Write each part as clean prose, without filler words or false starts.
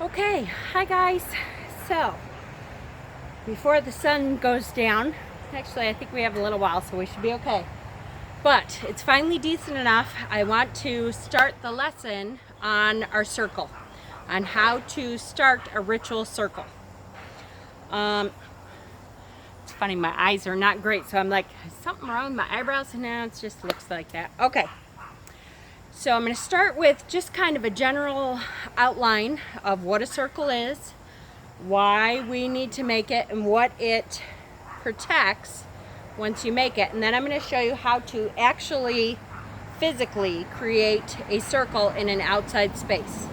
Okay, hi guys. So, before the sun goes down, actually I think we have a little while so we should be okay. But it's finally decent enough. I want to start the lesson on our circle, on how to start a ritual circle. It's funny, my eyes are not great, so I'm like, is something wrong with my eyebrows? And now it just looks like that. Okay. So I'm going to start with just kind of a general outline of what a circle is, why we need to make it, and what it protects once you make it. And then I'm going to show you how to actually physically create a circle in an outside space.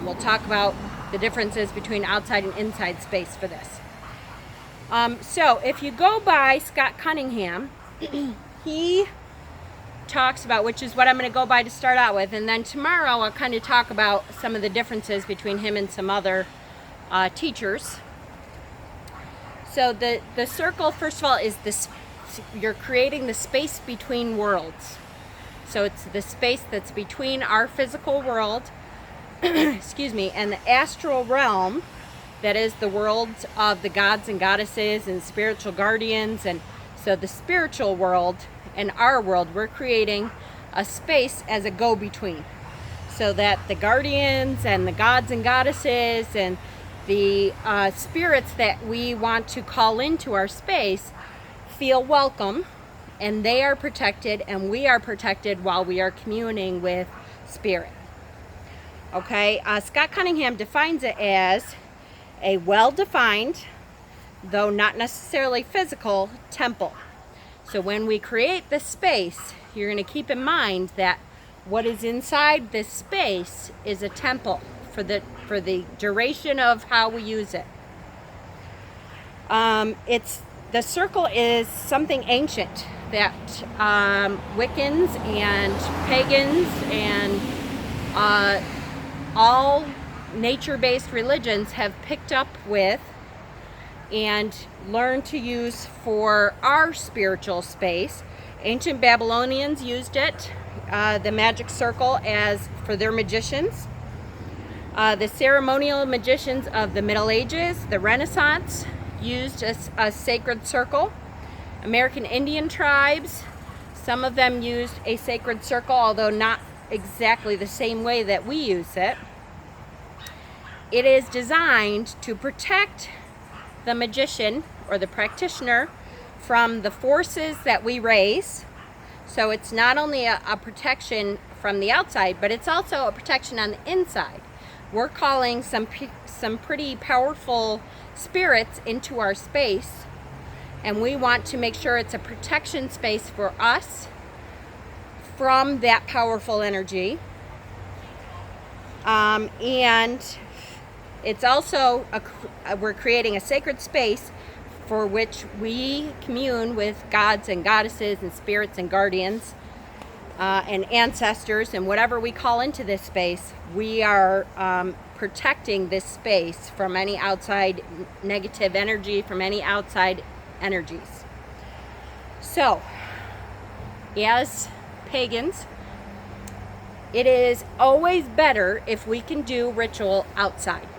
We'll talk about the differences between outside and inside space for this. So if you go by Scott Cunningham, he talks about, which is what I'm going to go by to start out with, and then tomorrow I'll kind of talk about some of the differences between him and some other teachers. So the circle, first of all, is this, you're creating the space between worlds. So it's the space that's between our physical world excuse me, and the astral realm, that is the worlds of the gods and goddesses and spiritual guardians. And so the spiritual world and our world, we're creating a space as a go-between, so that the guardians and the gods and goddesses and the spirits that we want to call into our space feel welcome, and they are protected, and we are protected while we are communing with spirit. Okay, Scott Cunningham defines it as a well-defined, though not necessarily physical, temple. So when we create this space, you're going to keep in mind that what is inside this space is a temple for the duration of how we use it. The circle is something ancient that Wiccans and pagans and all nature-based religions have picked up with and learned to use for our spiritual space. Ancient Babylonians used it, the magic circle, as for their magicians. The ceremonial magicians of the Middle Ages, the Renaissance, used a sacred circle. American Indian tribes, some of them used a sacred circle, although not exactly the same way that we use it. It is designed to protect the magician or the practitioner from the forces that we raise. So it's not only a protection from the outside, but it's also a protection on the inside. We're calling some pretty powerful spirits into our space, and we want to make sure it's a protection space for us from that powerful energy. And it's also, we're creating a sacred space for which we commune with gods and goddesses and spirits and guardians and ancestors, and whatever we call into this space, we are protecting this space from any outside negative energy, from any outside energies. So, as pagans, it is always better if we can do ritual outside.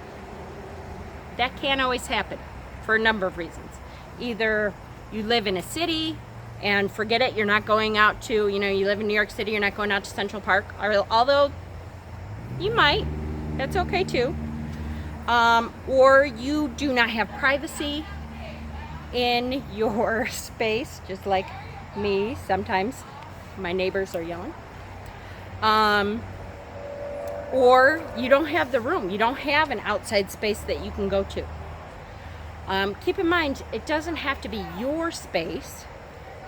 That can't always happen for a number of reasons. Either you live in a city and forget it, you're not going out to, you live in New York City, you're not going out to Central Park, although you might, that's okay too. Or you do not have privacy in your space, just like me. Sometimes my neighbors are yelling. Or you don't have the room. You don't have an outside space that you can go to. Keep in mind, it doesn't have to be your space.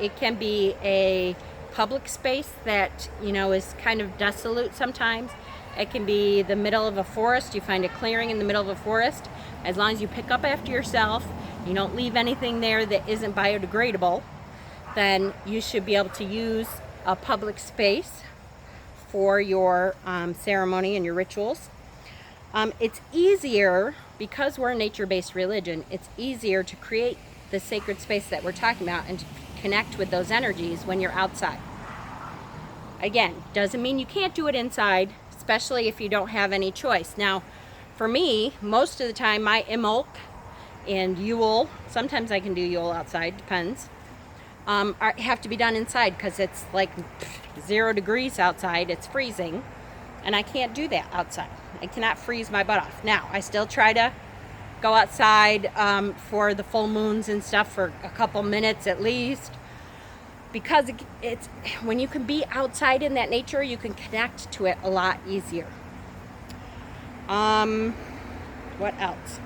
It can be a public space that, is kind of desolate sometimes. It can be the middle of a forest. You find a clearing in the middle of a forest. As long as you pick up after yourself, you don't leave anything there that isn't biodegradable, then you should be able to use a public space for your ceremony and your rituals. It's easier, because we're a nature-based religion, it's easier to create the sacred space that we're talking about and to connect with those energies when you're outside. Again, doesn't mean you can't do it inside, especially if you don't have any choice. Now, For me, most of the time, my Imulk and Yule, sometimes I can do Yule outside, depends, have to be done inside because it's like 0 degrees outside, it's freezing, and I can't do that outside. I cannot freeze my butt off. Now, I still try to go outside for the full moons and stuff for a couple minutes at least, because it's when you can be outside in that nature, you can connect to it a lot easier. What else?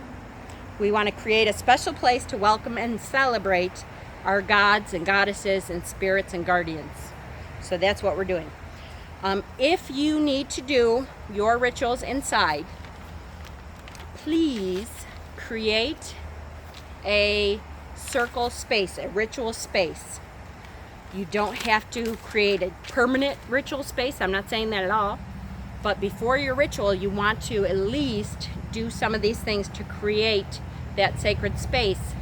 We want to create a special place to welcome and celebrate our gods and goddesses and spirits and guardians. So that's what we're doing. If you need to do your rituals inside, please create a circle space, a ritual space. You don't have to create a permanent ritual space. I'm not saying that at all. But before your ritual, you want to at least do some of these things to create that sacred space,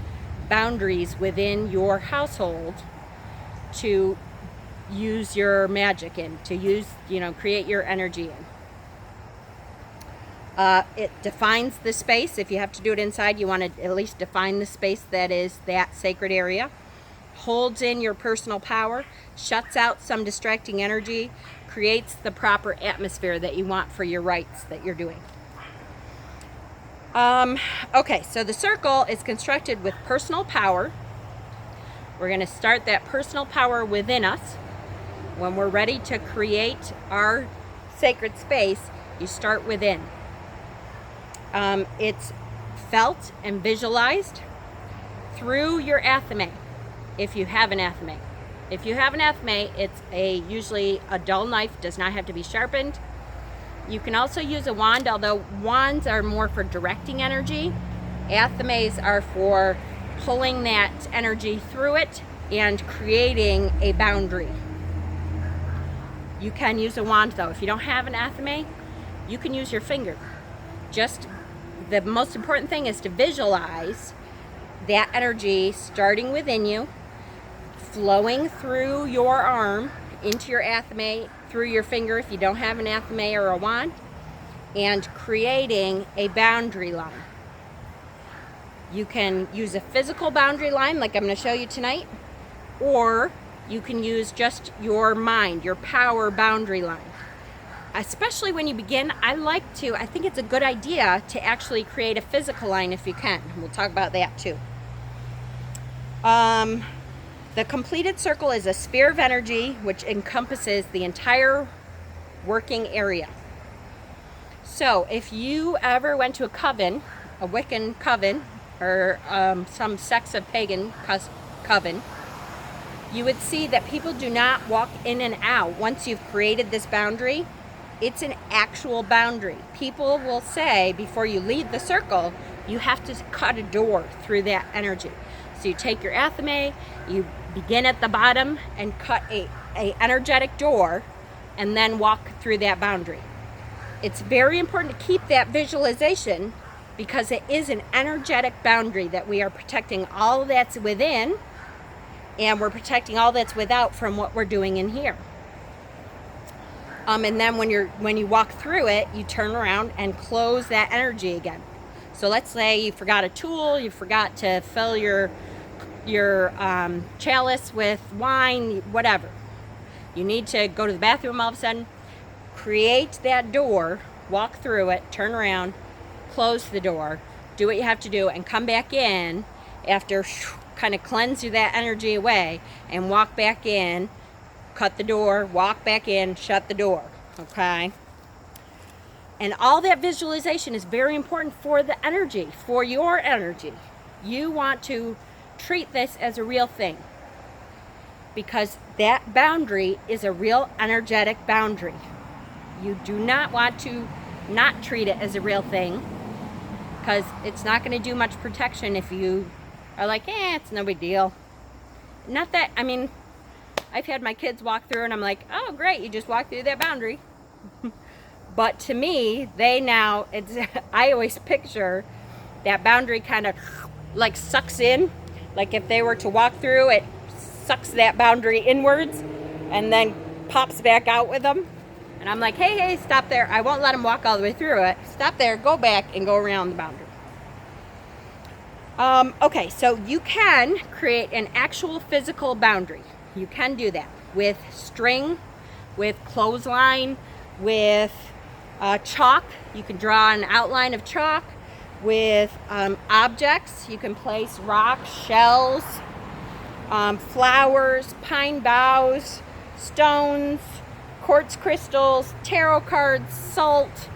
boundaries within your household to use your magic in, to use, create your energy in. It defines the space. If you have to do it inside, you want to at least define the space that is that sacred area. Holds in your personal power, shuts out some distracting energy, creates the proper atmosphere that you want for your rites that you're doing. Okay, so the circle is constructed with personal power. We're going to start that personal power within us. When we're ready to create our sacred space, you start within. It's felt and visualized through your athame, if you have an athame. If you have an athame, it's usually a dull knife, does not have to be sharpened. You can also use a wand, although wands are more for directing energy. Athames are for pulling that energy through it and creating a boundary. You can use a wand though. If you don't have an athame, you can use your finger. Just the most important thing is to visualize that energy starting within you, flowing through your arm into your athame, through your finger if you don't have an athame or a wand, and creating a boundary line. You can use a physical boundary line like I'm going to show you tonight, or you can use just your mind, your power boundary line. Especially when you begin, I think it's a good idea to actually create a physical line if you can. We'll talk about that too. The completed circle is a sphere of energy which encompasses the entire working area. So if you ever went to a coven, a Wiccan coven, or some sects of pagan coven, you would see that people do not walk in and out. Once you've created this boundary, it's an actual boundary. People will say before you leave the circle, you have to cut a door through that energy. So you take your athame, you begin at the bottom and cut a energetic door and then walk through that boundary. It's very important to keep that visualization because it is an energetic boundary that we are protecting all that's within and we're protecting all that's without from what we're doing in here. And then when you walk through it, you turn around and close that energy again. So let's say you forgot a tool, you forgot to fill your chalice with wine, whatever. You need to go to the bathroom all of a sudden, create that door, walk through it, turn around, close the door, do what you have to do, and come back in after kind of cleanse that energy away and walk back in, cut the door, walk back in, shut the door, okay? And all that visualization is very important for the energy, for your energy. You want to treat this as a real thing because that boundary is a real energetic boundary. You do not want to not treat it as a real thing because it's not going to do much protection if you are like, it's no big deal. Not that, I've had my kids walk through and I'm like, oh great, you just walked through that boundary. But to me, I always picture that boundary kind of like sucks in. Like if they were to walk through, it sucks that boundary inwards and then pops back out with them. And I'm like, hey, stop there. I won't let them walk all the way through it. Stop there, go back, and go around the boundary. Okay, so you can create an actual physical boundary. You can do that with string, with clothesline, with chalk. You can draw an outline of chalk. With objects, you can place rocks, shells, flowers, pine boughs, stones, quartz crystals, tarot cards, salt.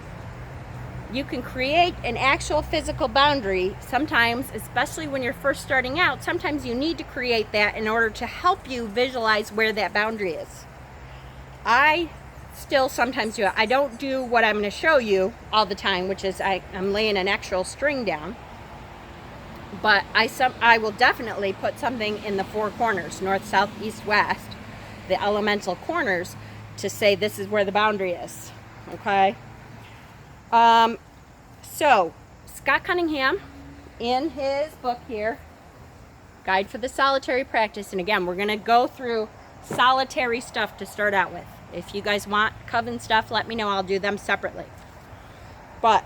You can create an actual physical boundary. Sometimes, especially when you're first starting out, sometimes you need to create that in order to help you visualize where that boundary is. I still sometimes do it. I don't do what I'm going to show you all the time, which is I'm laying an actual string down. But I will definitely put something in the four corners, north, south, east, west, the elemental corners, to say this is where the boundary is. Okay? So, Scott Cunningham, in his book here, Guide for the Solitary Practice, and again, we're going to go through solitary stuff to start out with. If you guys want coven stuff, let me know. I'll do them separately. But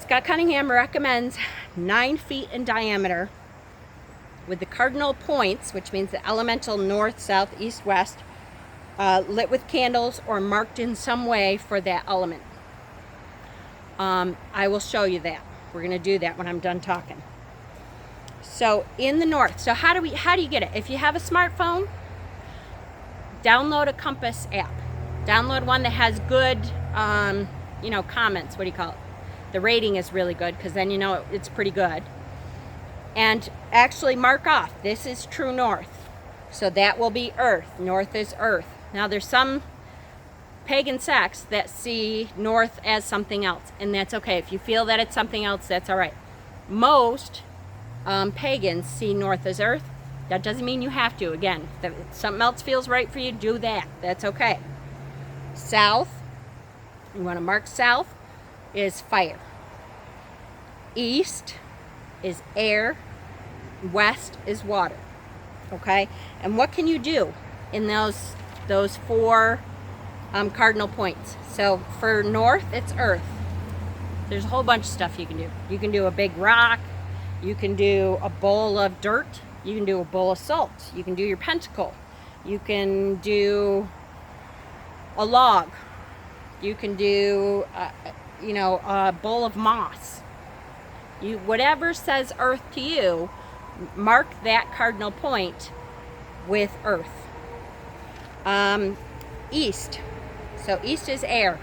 Scott Cunningham recommends 9 feet in diameter with the cardinal points, which means the elemental north, south, east, west, lit with candles or marked in some way for that element. I will show you that. We're going to do that when I'm done talking. So in the north, so how do you get it? If you have a smartphone, download a compass app. Download one that has good, comments. What do you call it? The rating is really good because then you know it's pretty good. And actually mark off, this is true north. So that will be earth. North is earth. Now there's some pagan sects that see north as something else, and that's okay. If you feel that it's something else, that's all right. Most pagans see north as earth. That doesn't mean you have to. Again, if something else feels right for you, do that. That's okay. South, you want to mark south, is fire. East is air. West is water. Okay? And what can you do in those four cardinal points? So for north, it's earth. There's a whole bunch of stuff you can do. You can do a big rock. You can do a bowl of dirt. You can do a bowl of salt. You can do your pentacle. You can do a log. You can do, a bowl of moss. Whatever says earth to you, mark that cardinal point with earth. East. So east is air.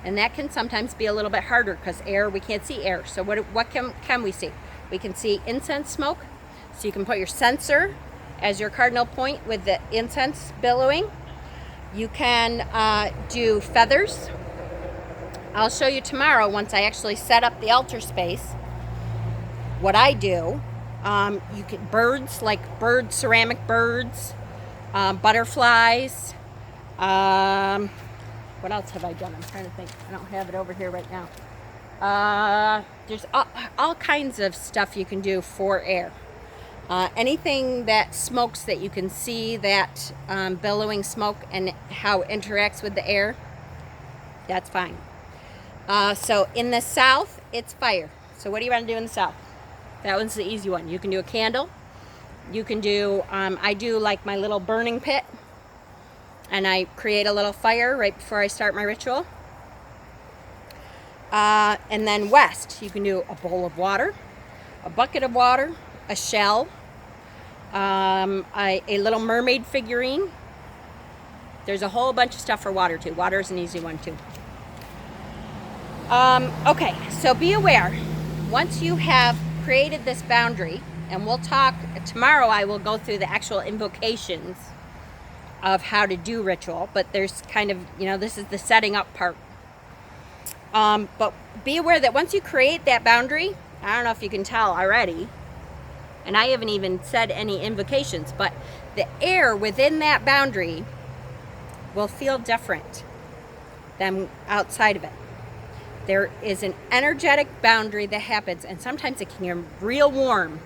And that can sometimes be a little bit harder because air, we can't see air. So what can we see? We can see incense smoke. So you can put your censer as your cardinal point with the incense billowing. You can do feathers. I'll show you tomorrow once I actually set up the altar space what I do. You can birds, like ceramic birds, butterflies. What else have I done? I'm trying to think. I don't have it over here right now. There's all kinds of stuff you can do for air. Anything that smokes that you can see that billowing smoke and how it interacts with the air, that's fine. So in the south, it's fire. So what do you want to do in the south? That one's the easy one. You can do a candle. You can do, I do like my little burning pit. And I create a little fire right before I start my ritual. And then west, you can do a bowl of water, a bucket of water, a shell, a little mermaid figurine. There's a whole bunch of stuff for water too. Water is an easy one too. Okay, so be aware. Once you have created this boundary, and we'll talk tomorrow, I will go through the actual invocations of how to do ritual, but there's kind of, this is the setting up part. But be aware that once you create that boundary, I don't know if you can tell already, and I haven't even said any invocations, but the air within that boundary will feel different than outside of it. There is an energetic boundary that happens, and sometimes it can get real warm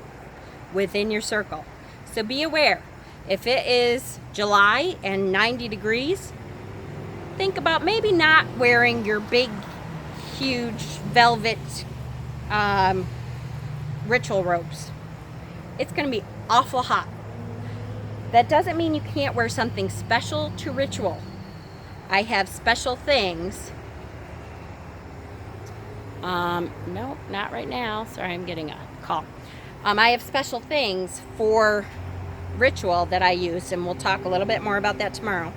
within your circle. So be aware. If it is July and 90 degrees, think about maybe not wearing your big, huge velvet ritual robes. It's going to be awful hot. That doesn't mean you can't wear something special to ritual. I have special things. No, not right now. Sorry, I'm getting a call. I have special things for ritual that I use, and we'll talk a little bit more about that tomorrow.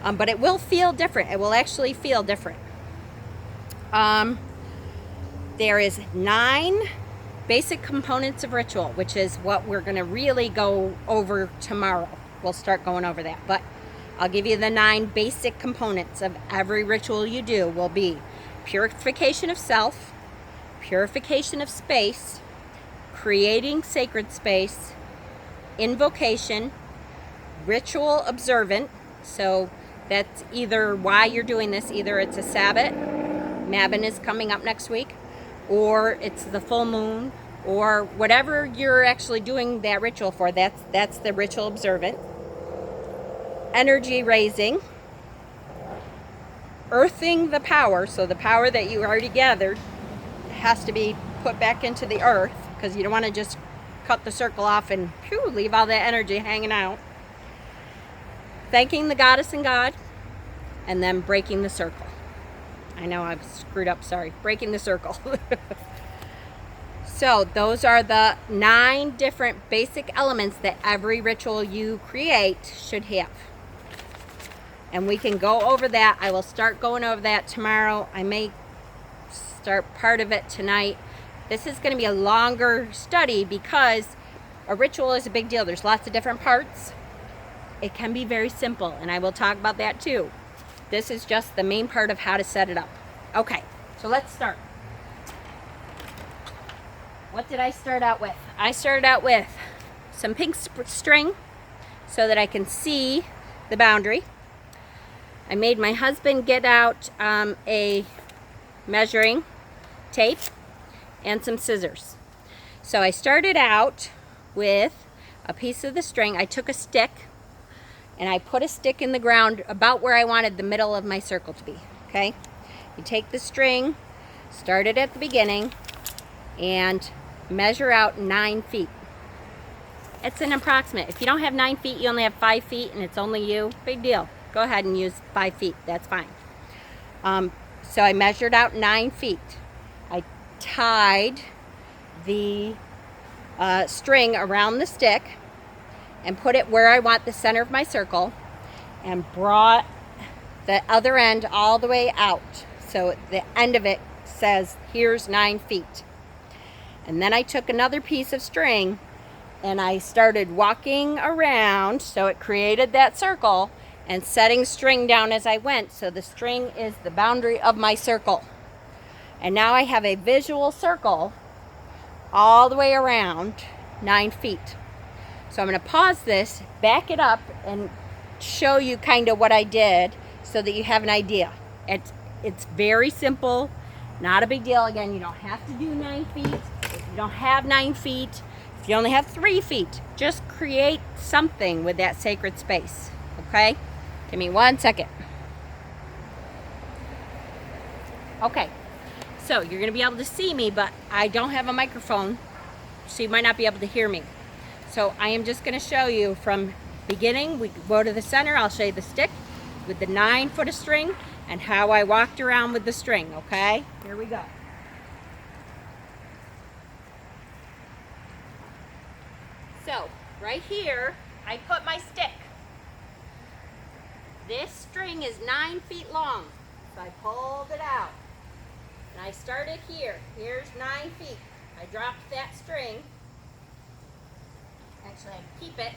But it will feel different. It will actually feel different. There is 9 basic components of ritual, which is what we're going to really go over tomorrow. We'll start going over that. But I'll give you the 9 basic components of every ritual you do will be purification of self, purification of space, creating sacred space, invocation, ritual observant. So that's either why you're doing this. Either it's a Sabbath, Mabon is coming up next week, or it's the full moon, or whatever you're actually doing that ritual for. That's the ritual observant. Energy raising, earthing the power. So the power that you already gathered has to be put back into the earth, because you don't want to just cut the circle off and leave all that energy hanging out. Thanking the goddess and God, and then breaking the circle. I know I've screwed up, sorry. Breaking the circle. So those are the 9 different basic elements that every ritual you create should have. And we can go over that. I will start going over that tomorrow. I may start part of it tonight. This is going to be a longer study because a ritual is a big deal. There's lots of different parts. It can be very simple, and I will talk about that too. This is just the main part of how to set it up. Okay, so let's start. What did I start out with? I started out with some pink string so that I can see the boundary. I made my husband get out a measuring tape and some scissors. So I started out with a piece of the string. I took a stick and I put a stick in the ground about where I wanted the middle of my circle to be. Okay? You take the string, start it at the beginning, and measure out 9 feet. It's an approximate. If you don't have 9 feet, you only have 5 feet, and it's only you, big deal. Go ahead and use 5 feet. That's fine. So I measured out 9 feet. I tied the string around the stick and put it where I want the center of my circle, and brought the other end all the way out. So the end of it says, here's 9 feet. And then I took another piece of string and I started walking around, so it created that circle, and setting string down as I went. So the string is the boundary of my circle. And now I have a visual circle all the way around 9 feet. So I'm going to pause this, back it up, and show you kind of what I did so that you have an idea. It's very simple, not a big deal. Again, you don't have to do 9 feet. If you don't have 9 feet, if you only have 3 feet, just create something with that sacred space. Okay? Give me 1 second. Okay, so you're going to be able to see me, but I don't have a microphone, so you might not be able to hear me. So I am just going to show you from beginning. We go to the center. I'll show you the stick with the 9 foot of string and how I walked around with the string. Okay, here we go. So right here, I put my stick. This string is 9 feet long, so I pulled it out. And I started here. Here's 9 feet. I dropped that string. Actually, I keep it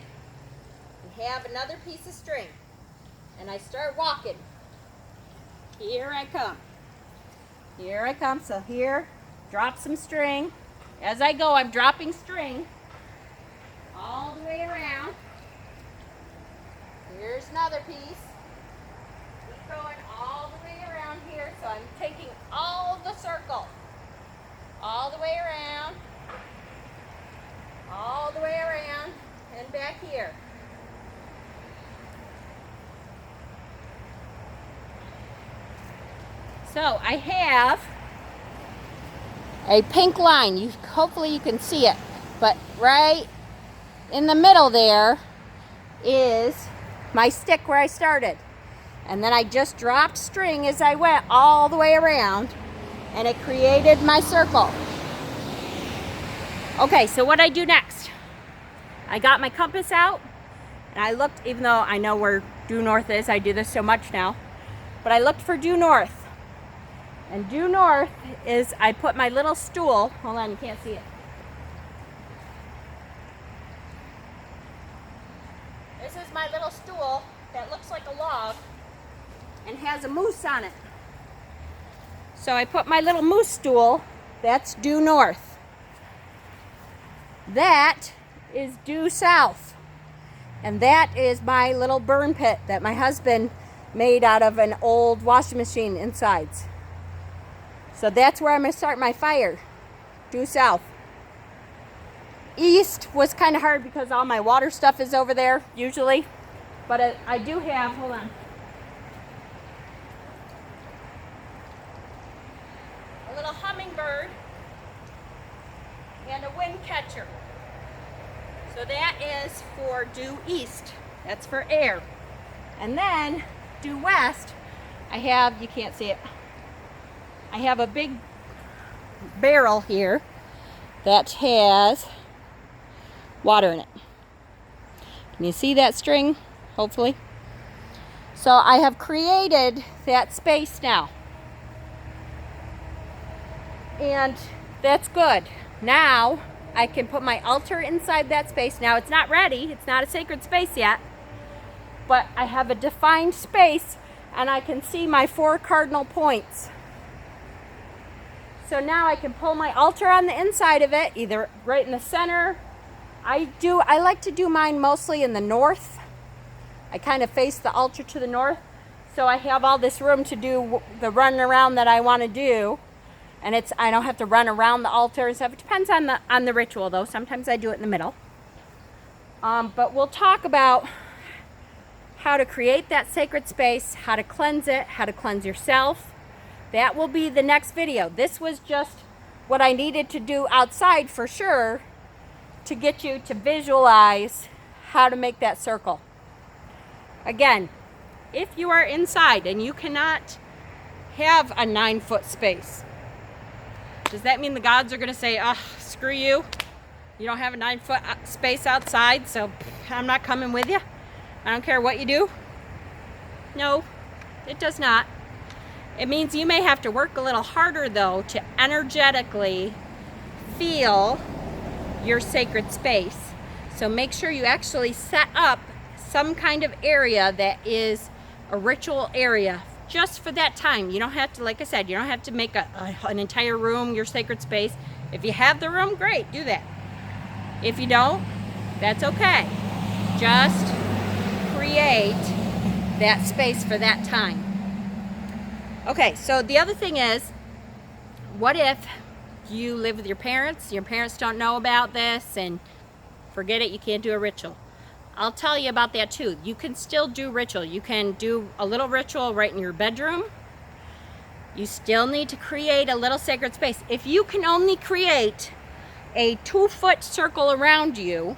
and have another piece of string. And I start walking. Here I come. Here I come. So here, drop some string. As I go, I'm dropping string all the way around. Here's another piece. Keep going all the way around here. So I'm taking all the circle. All the way around. All the way around. And back here. So I have a pink line. Hopefully you can see it, but right in the middle there is my stick where I started. And then I just dropped string as I went all the way around, and it created my circle. Okay, so what I do next? I got my compass out, and I looked, even though I know where due north is, I do this so much now, but I looked for due north. And due north is, I put my little stool, hold on, you can't see it. This is my little stool that looks like a log and has a moose on it. So I put my little moose stool, that's due north. That is due south. And that is my little burn pit that my husband made out of an old washing machine insides. So that's where I'm going to start my fire, due south. East was kind of hard because all my water stuff is over there, usually. But I do have, hold on. A little hummingbird and a wind catcher. So that is for due east. That's for air. And then due west, I have, you can't see it, I have a big barrel here that has water in it. Can you see that string? Hopefully. So I have created that space now. And that's good. Now I can put my altar inside that space. Now it's not ready. It's not a sacred space yet. But I have a defined space and I can see my 4 cardinal points. So now I can pull my altar on the inside of it, either right in the center. I like to do mine mostly in the north. I kind of face the altar to the north. So I have all this room to do the run around that I want to do. And I don't have to run around the altar and stuff. It depends on the ritual though. Sometimes I do it in the middle. But we'll talk about how to create that sacred space, how to cleanse it, how to cleanse yourself. That will be the next video. This was just what I needed to do outside for sure to get you to visualize how to make that circle. Again, if you are inside and you cannot have a 9-foot space, does that mean the gods are going to say, oh, screw you? You don't have a 9-foot space outside, so I'm not coming with you? I don't care what you do? No, it does not. It means you may have to work a little harder, though, to energetically feel your sacred space. So make sure you actually set up some kind of area that is a ritual area just for that time. You don't have to, like I said, you don't have to make an entire room your sacred space. If you have the room, great, do that. If you don't, that's okay. Just create that space for that time. Okay, so the other thing is, what if you live with your parents don't know about this, and forget it, you can't do a ritual. I'll tell you about that too. You can still do ritual. You can do a little ritual right in your bedroom. You still need to create a little sacred space. If you can only create a 2-foot circle around you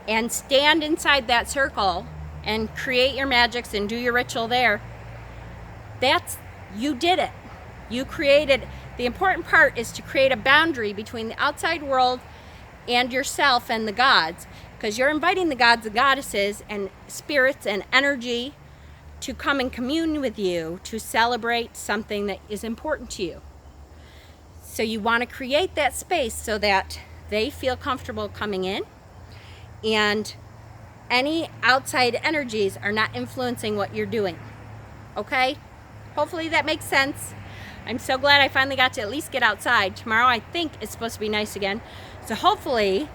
and stand inside that circle and create your magics and do your ritual there, you did it. You created. The important part is to create a boundary between the outside world and yourself and the gods, because you're inviting the gods and goddesses and spirits and energy to come and commune with you to celebrate something that is important to you. So you want to create that space so that they feel comfortable coming in and any outside energies are not influencing what you're doing. Okay? Hopefully that makes sense. I'm so glad I finally got to at least get outside. Tomorrow I think it's supposed to be nice again. So hopefully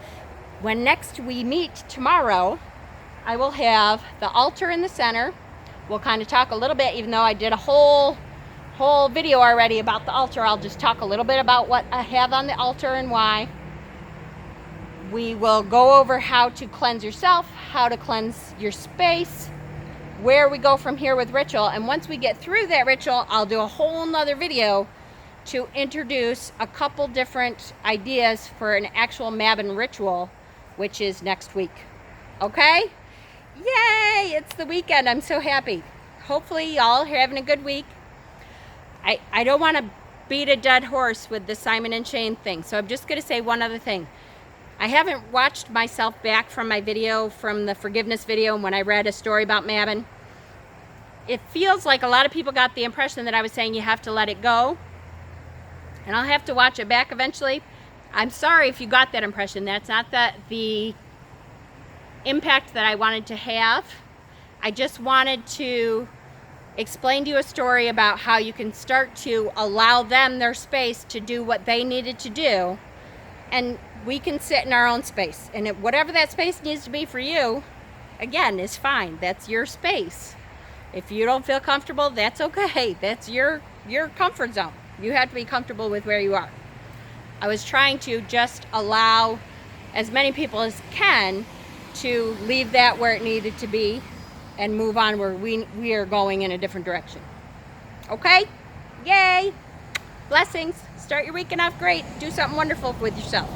when next we meet tomorrow, I will have the altar in the center. We'll kind of talk a little bit, even though I did a whole video already about the altar. I'll just talk a little bit about what I have on the altar and why. We will go over how to cleanse yourself, how to cleanse your space, where we go from here with ritual. And once we get through that ritual, I'll do a whole nother video to introduce a couple different ideas for an actual Mabon ritual, which is next week. Okay? Yay! It's the weekend. I'm so happy. Hopefully y'all are having a good week. I don't want to beat a dead horse with the Simon and Shane thing, so I'm just going to say one other thing. I haven't watched myself back from my video, from the forgiveness video, when I read a story about Mabon. It feels like a lot of people got the impression that I was saying you have to let it go, and I'll have to watch it back eventually. I'm sorry if you got that impression. That's not the impact that I wanted to have. I just wanted to explain to you a story about how you can start to allow them their space to do what they needed to do, and we can sit in our own space, and whatever that space needs to be for you, again, is fine. That's your space. If you don't feel comfortable, that's okay. That's your comfort zone. You have to be comfortable with where you are. I was trying to just allow as many people as can to leave that where it needed to be and move on where we are going in a different direction. Okay? Yay! Blessings. Start your weekend off great. Do something wonderful with yourself.